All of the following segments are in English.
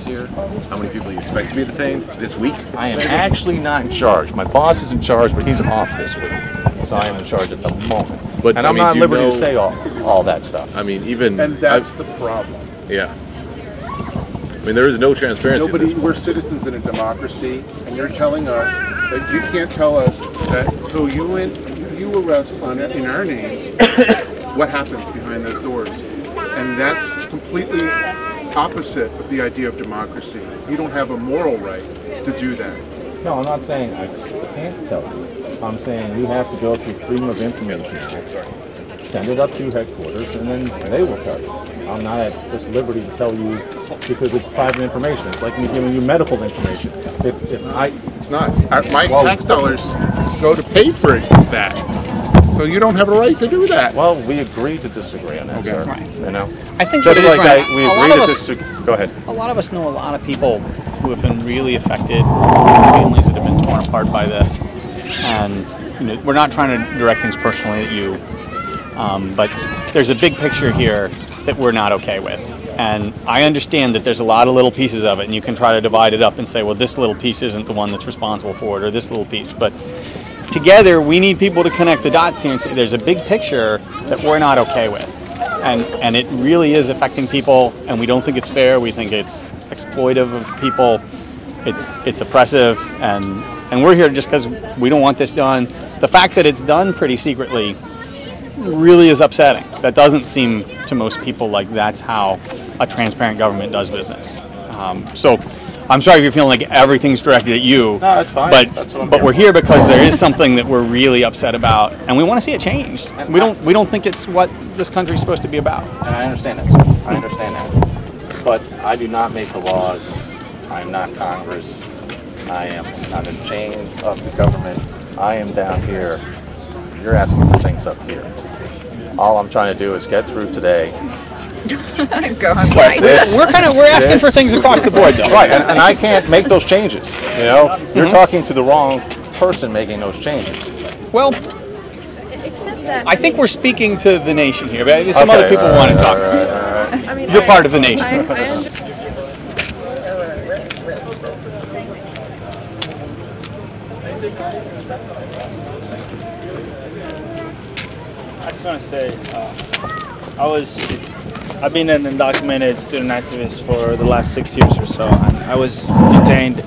this year? How many people you expect to be detained this week? I am actually not in charge. My boss is in charge, but he's off this week. So I am in charge at the moment. But, and I'm not at liberty to say all that stuff. I mean, even... And that's the problem. Yeah. I mean, there is no transparency. We're citizens in a democracy, and you're telling us that you can't tell us that who you arrest in our name, what happens behind those doors. And that's completely opposite of the idea of democracy. You don't have a moral right to do that. No, I'm not saying I can't tell you. I'm saying you have to go through Freedom of Information Act, send it up to headquarters, and then they will tell you. I'm not at just liberty to tell you because it's private information. It's like me giving you medical information. It's not. My tax dollars go to pay for that. So you don't have a right to do that. Well, we agree to disagree on that, okay. sir. Right. You know? I think just like right. we agree to disagree. Go ahead. A lot of us know a lot of people who have been really affected, families that have been torn apart by this. And you know, we're not trying to direct things personally at you, but there's a big picture here that we're not okay with. And I understand that there's a lot of little pieces of it, and you can try to divide it up and say, well, this little piece isn't the one that's responsible for it, or this little piece. But together, we need people to connect the dots here and say there's a big picture that we're not okay with. And it really is affecting people, and we don't think it's fair. We think it's exploitive of people. It's oppressive, and we're here just because we don't want this done. The fact that it's done pretty secretly really is upsetting. That doesn't seem to most people like that's how a transparent government does business. So I'm sorry if you're feeling like everything's directed at you. No, that's fine. But we're here because there is something that we're really upset about, and we want to see it changed. We don't think it's what this country's supposed to be about. And I understand that, sir. I understand that. But I do not make the laws. I am not Congress. I am not in chain of the government. I am down here. You're asking for things up here. All I'm trying to do is get through today. We're asking for things across the board, though. Right, and I can't make those changes. You know, you're talking to the wrong person making those changes. Well, I think we're speaking to the nation here, but some other people want to talk. Right. I mean, You're part of the nation. I just want to say, I've been an undocumented student activist for the last 6 years or so, and I was detained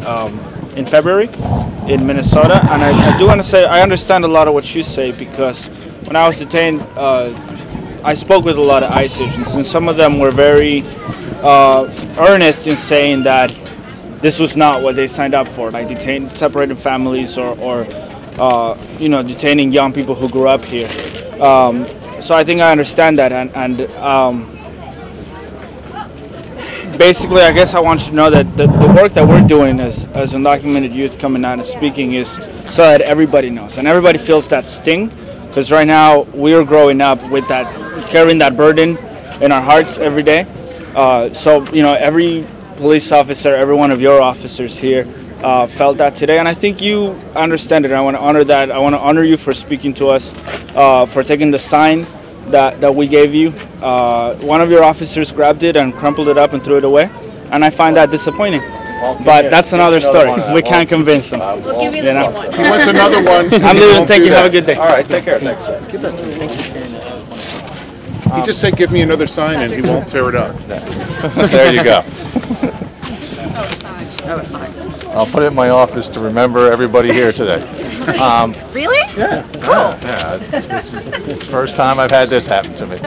in February in Minnesota, and I do want to say I understand a lot of what you say, because when I was detained, I spoke with a lot of ICE agents, and some of them were very earnest in saying that this was not what they signed up for, like separating families or detaining young people who grew up here. So I think I understand that, and basically, I guess I want you to know that the work that we're doing as undocumented youth coming out and speaking is so that everybody knows and everybody feels that sting, because right now we're growing up with that, carrying that burden in our hearts every day. So every police officer, every one of your officers here felt that today, and I think you understand it. I want to honor that. I want to honor you for speaking to us, for taking the sign that we gave you. One of your officers grabbed it and crumpled it up and threw it away, and I find that disappointing. But that's another story. We can't convince them. We'll give you the same one. He wants another one. I'm leaving. Thank you. Have a good day. All right, take care. Thanks. Keep that. He just said, "Give me another sign," and he won't tear it up. There you go. I'll put it in my office to remember everybody here today. Really? Yeah. Cool. Yeah. This is the first time I've had this happen to me. A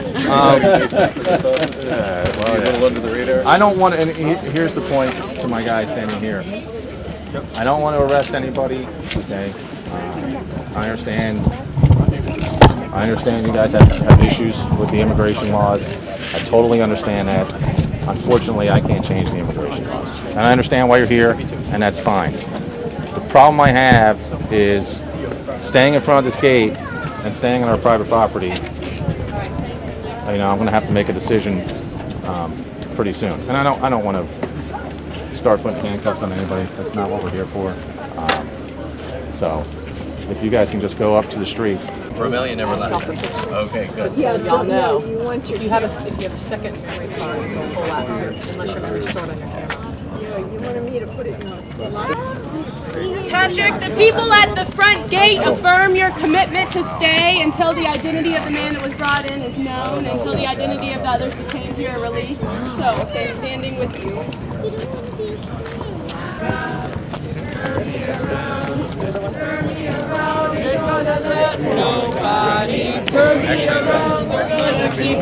little under the radar. I don't want to, and here's the point to my guy standing here. I don't want to arrest anybody, okay? I understand you guys have issues with the immigration laws. I totally understand that. Unfortunately, I can't change the immigration laws. And I understand why you're here, and that's fine. The problem I have is staying in front of this gate and staying on our private property. I'm going to have to make a decision pretty soon. And I don't want to start putting handcuffs on anybody. That's not what we're here for. So if you guys can just go up to the street. Vermillion never left. Okay, good. Yeah, y'all know. If you have a second memory card, you'll pull out, unless you're going to restore it on your camera. Patrick, the people at the front gate affirm your commitment to stay until the identity of the man that was brought in is known, until the identity of the others detained here are released. So they're standing with you. Nobody turn me around, we're gonna keep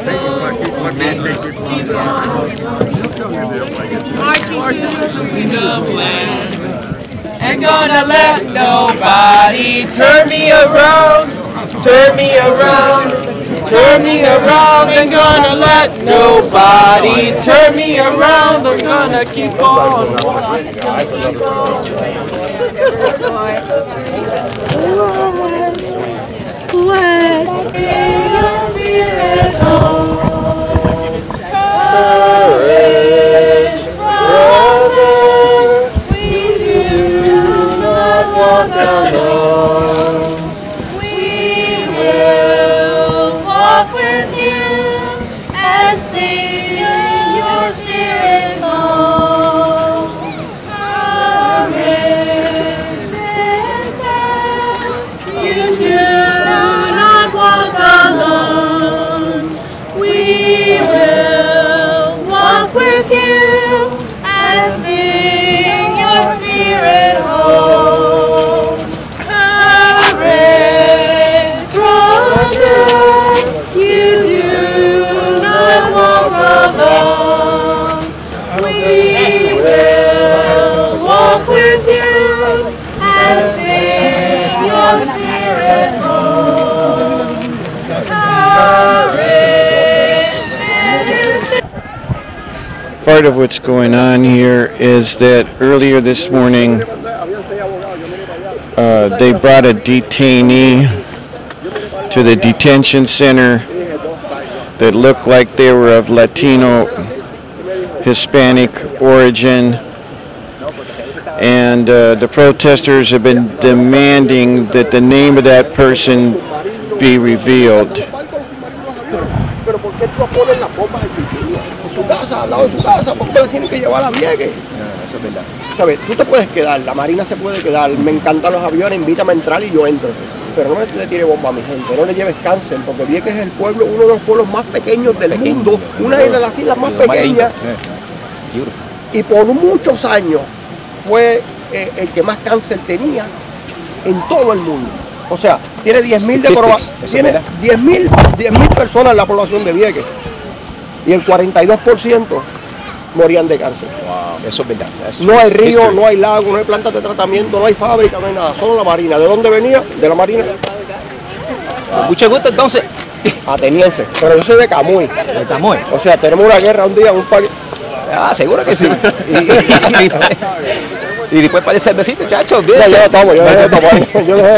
marching to the land. Ain't gonna let nobody turn me around, turn me around, turn me around. Ain't gonna let nobody turn me around. They're gonna keep on walking. Part of what's going on here is that earlier this morning they brought a detainee to the detention center that looked like they were of Latino, Hispanic origin, and the protesters have been demanding that the name of that person be revealed. Su casa, al lado de su casa, porque la tienen que llevar a Vieques. Eso es verdad. ¿Sabes? Tú te puedes quedar, la Marina se puede quedar, me encantan los aviones, invítame a entrar y yo entro. Pero no le tire bomba a mi gente, no le lleves cáncer, porque Vieques es el pueblo, uno de los pueblos más pequeños del mundo, una de las islas más pequeñas. Y por muchos años fue el que más cáncer tenía en todo el mundo. O sea, tiene 10.000 de población, tiene 10.000 personas en la población de Vieques. Y el 42% morían de cáncer. Wow, eso es verdad. No hay río, no hay lago, no hay plantas de tratamiento, no hay fábrica, no hay nada. Solo la Marina. ¿De dónde venía? De la Marina. Mucho gusto entonces. Ateniense. Pero yo soy de Camuy. ¿De Camuy? O sea, tenemos una guerra un día en un país. Ah, seguro que sí. Y después para el cervecito, chacho. Yo dejé de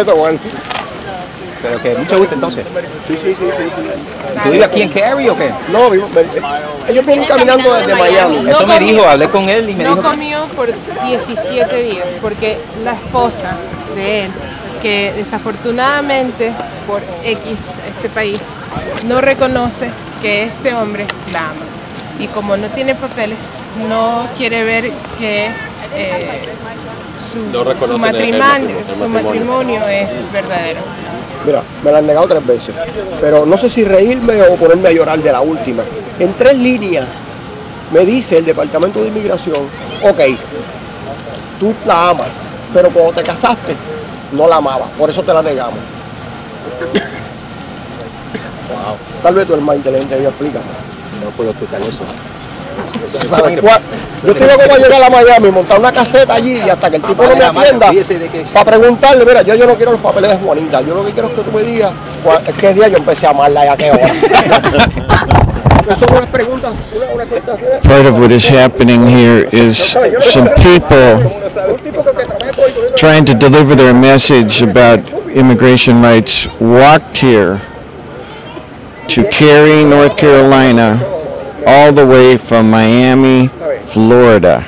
tomar. Pero que mucho gusto entonces. Sí. ¿Tú vives aquí en Cary o qué? No, ellos vienen caminando desde Miami. Eso me dijo, hablé con él y me dijo. No comió por 17 días porque la esposa de él, que desafortunadamente por X este país, no reconoce que este hombre la ama. Y como no tiene papeles, no quiere ver que su matrimonio es verdadero. Mira, me la han negado 3 veces, pero no sé si reírme o ponerme a llorar de la última. En 3 líneas me dice el Departamento de Inmigración, ok, tú la amas, pero cuando te casaste no la amabas, por eso te la negamos. Wow. Tal vez tú eres más inteligente y explícame. No puedo explicar eso. Yo estoy loco para llegar a Miami, montar una caseta allí y hasta que el tipo no me atienda, para preguntarle, mira, yo no quiero los papeles de Juanita, yo lo que quiero es que tú me digas qué día yo empecé a amarla y a qué hora. Son unas preguntas, unas contestaciones. Part of what is happening here is some people trying to deliver their message about immigration rights walked here to Cary, North Carolina, all the way from Miami, Florida.